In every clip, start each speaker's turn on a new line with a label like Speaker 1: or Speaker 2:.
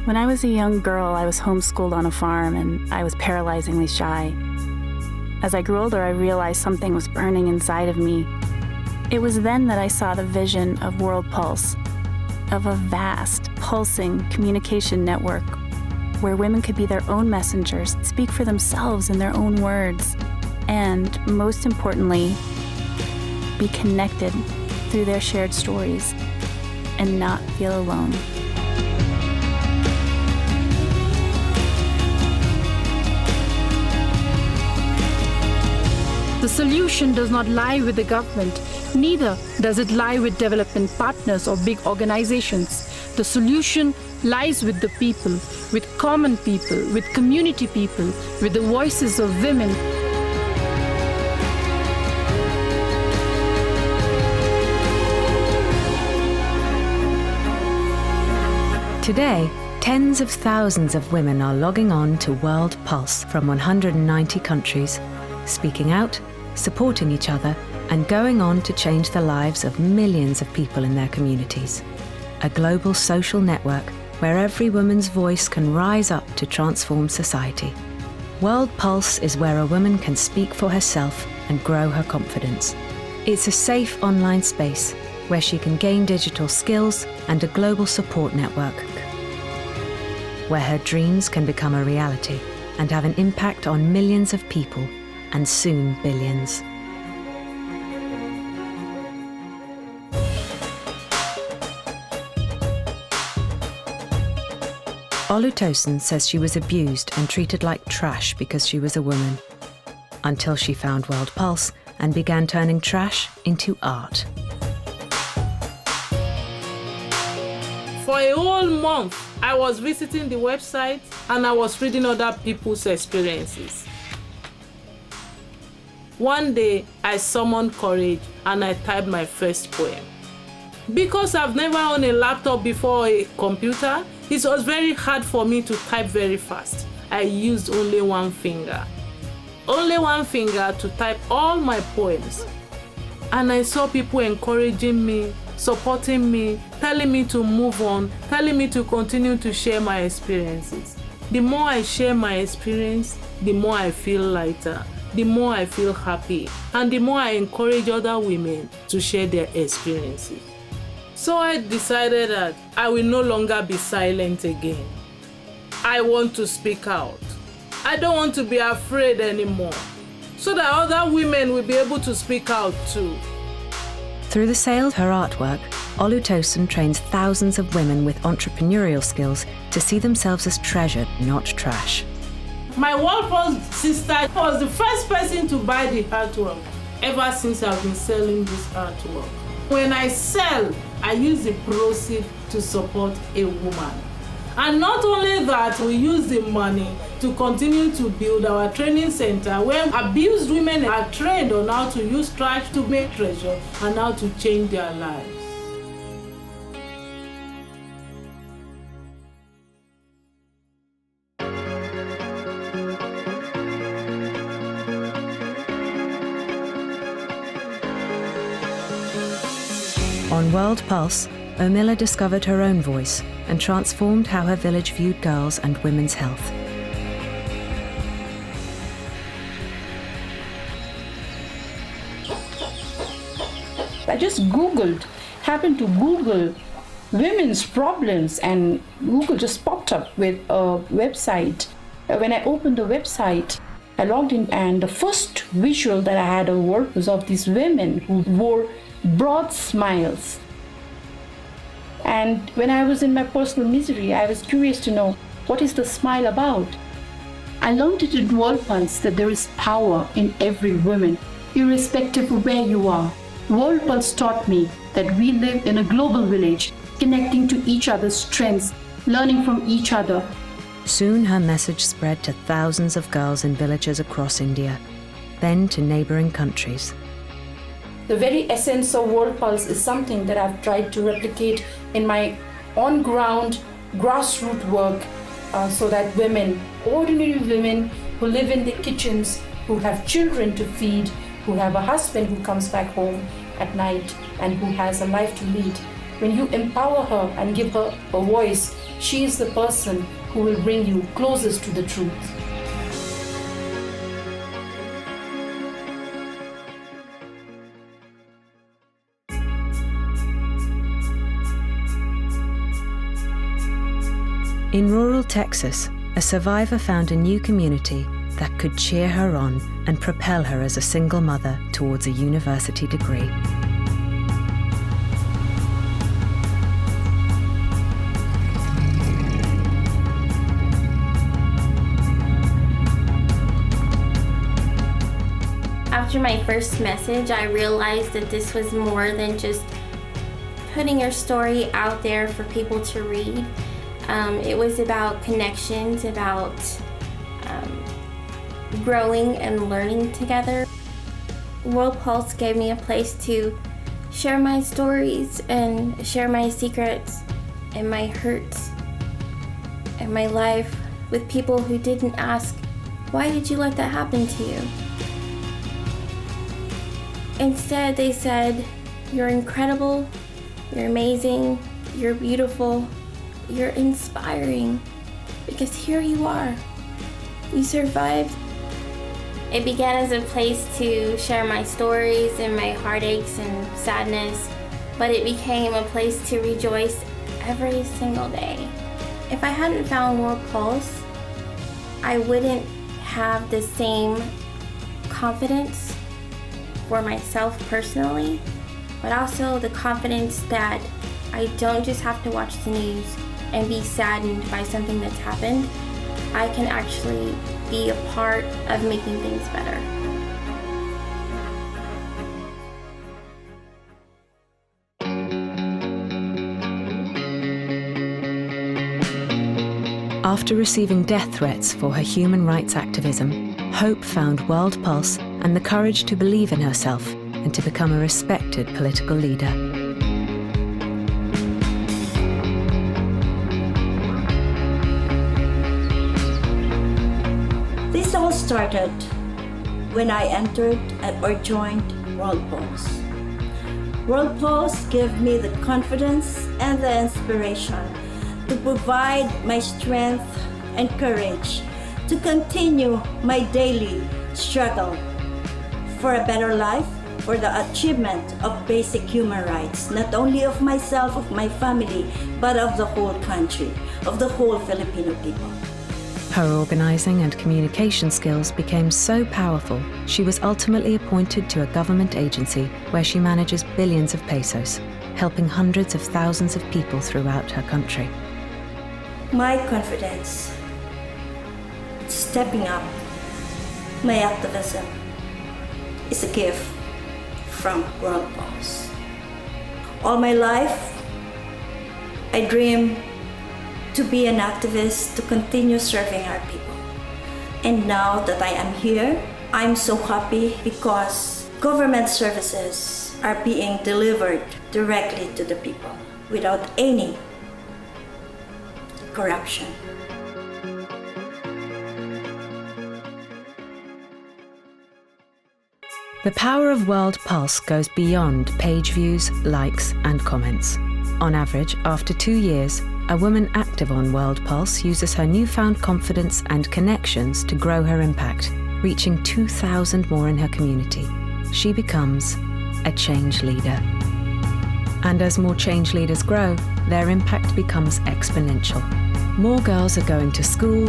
Speaker 1: When I was a young girl, I was homeschooled on a farm and I was paralyzingly shy. As I grew older, I realized something was burning inside of me. It was then that I saw the vision of World Pulse, of a vast, pulsing communication network where women could be their own messengers, speak for themselves in their own words, and, most importantly, be connected through their shared stories and not feel alone.
Speaker 2: The solution does not lie with the government, neither does it lie with development partners or big organizations. The solution lies with the people, with common people, with community people, with the voices of women.
Speaker 3: Today, tens of thousands of women are logging on to World Pulse from 190 countries, speaking out, supporting each other, and going on to change the lives of millions of people in their communities. A global social network where every woman's voice can rise up to transform society. World Pulse is where a woman can speak for herself and grow her confidence. It's a safe online space where she can gain digital skills and a global support network, where her dreams can become a reality and have an impact on millions of people, and soon billions. Olutosin says she was abused and treated like trash because she was a woman, until she found World Pulse and began turning trash into art.
Speaker 4: For a whole month, I was visiting the website and I was reading other people's experiences. One day, I summoned courage and I typed my first poem. Because I've never owned a laptop before or a computer, it was very hard for me to type very fast. I used only one finger. Only one finger to type all my poems. And I saw people encouraging me, supporting me, telling me to move on, telling me to continue to share my experiences. The more I share my experience, the more I feel lighter, the more I feel happy, and the more I encourage other women to share their experiences. So I decided that I will no longer be silent again. I want to speak out. I don't want to be afraid anymore, so that other women will be able to speak out too.
Speaker 3: Through the sale of her artwork, Olutosin trains thousands of women with entrepreneurial skills to see themselves as treasure, not trash.
Speaker 4: My World Pulse sister was the first person to buy the artwork ever since I've been selling this artwork. When I sell, I use the proceeds to support a woman. And not only that, we use the money to continue to build our training center where abused women are trained on how to use trash to make treasure and how to change their lives.
Speaker 3: On World Pulse, Omila discovered her own voice and transformed how her village viewed girls and women's health.
Speaker 2: I just happened to Google women's problems, and Google just popped up with a website. When I opened the website, I logged in, and the first visual that I had was of these women who wore broad smiles. And when I was in my personal misery, I was curious to know, what is the smile about? I learned it in World Pulse that there is power in every woman, irrespective of where you are. World Pulse taught me that we live in a global village, connecting to each other's strengths, learning from each other.
Speaker 3: Soon her message spread to thousands of girls in villages across India, then to neighboring countries.
Speaker 2: The very essence of World Pulse is something that I've tried to replicate in my on-ground grassroots work, so that women, ordinary women who live in their kitchens, who have children to feed, who have a husband who comes back home at night and who has a life to lead, When you empower her and give her a voice, she is the person who will bring you closest to the truth.
Speaker 3: In rural Texas, a survivor found a new community that could cheer her on and propel her as a single mother towards a university degree.
Speaker 5: After my first message, I realized that this was more than just putting your story out there for people to read. It was about connections, about growing and learning together. World Pulse gave me a place to share my stories and share my secrets and my hurts and my life with people who didn't ask, why did you let that happen to you? Instead, they said, you're incredible, you're amazing, you're beautiful, you're inspiring, because here you are. You survived. It began as a place to share my stories and my heartaches and sadness, but it became a place to rejoice every single day. If I hadn't found World Pulse, I wouldn't have the same confidence for myself personally, but also the confidence that I don't just have to watch the news and be saddened by something that's happened. I can actually be a part of making things better.
Speaker 3: After receiving death threats for her human rights activism, Hope found World Pulse and the courage to believe in herself and to become a respected political leader.
Speaker 6: This all started when I entered or joined World Pulse. World Pulse gave me the confidence and the inspiration to provide my strength and courage to continue my daily struggle for a better life, for the achievement of basic human rights, not only of myself, of my family, but of the whole country, of the whole Filipino people.
Speaker 3: Her organizing and communication skills became so powerful, she was ultimately appointed to a government agency where she manages billions of pesos, helping hundreds of thousands of people throughout her country.
Speaker 6: My confidence, stepping up, my activism is a gift from World Pulse. All my life, I dream to be an activist, to continue serving our people. And now that I am here, I'm so happy because government services are being delivered directly to the people without any corruption.
Speaker 3: The power of World Pulse goes beyond page views, likes, and comments. On average, after 2 years, a woman active on World Pulse uses her newfound confidence and connections to grow her impact, reaching 2,000 more in her community. She becomes a change leader. And as more change leaders grow, their impact becomes exponential. More girls are going to school,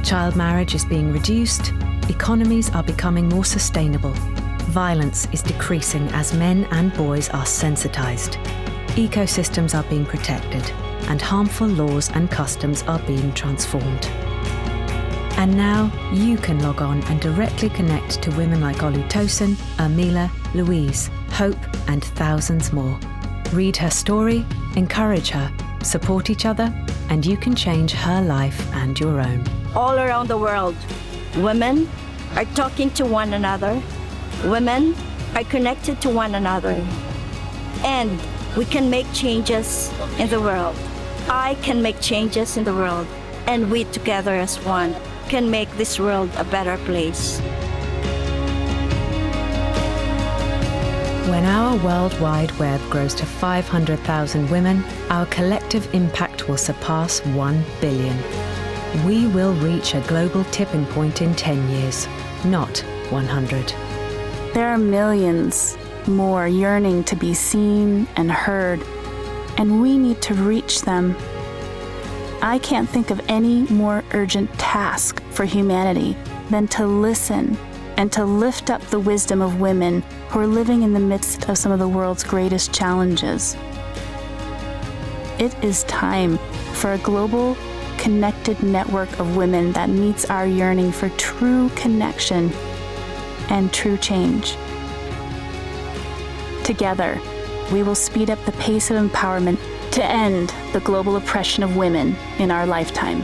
Speaker 3: child marriage is being reduced, economies are becoming more sustainable. Violence is decreasing as men and boys are sensitized. Ecosystems are being protected, and harmful laws and customs are being transformed. And now you can log on and directly connect to women like Olutosin, Ermila, Louise, Hope, and thousands more. Read her story, encourage her, support each other, and you can change her life and your own.
Speaker 6: All around the world, women are talking to one another. Women are connected to one another. And we can make changes in the world. I can make changes in the world. And we together as one can make this world a better place.
Speaker 3: When our World Wide Web grows to 500,000 women, our collective impact will surpass 1 billion. We will reach a global tipping point in 10 years, not 100.
Speaker 1: There are millions more yearning to be seen and heard, and we need to reach them. I can't think of any more urgent task for humanity than to listen and to lift up the wisdom of women who are living in the midst of some of the world's greatest challenges. It is time for a global, connected network of women that meets our yearning for true connection and true change. Together, we will speed up the pace of empowerment to end the global oppression of women in our lifetime.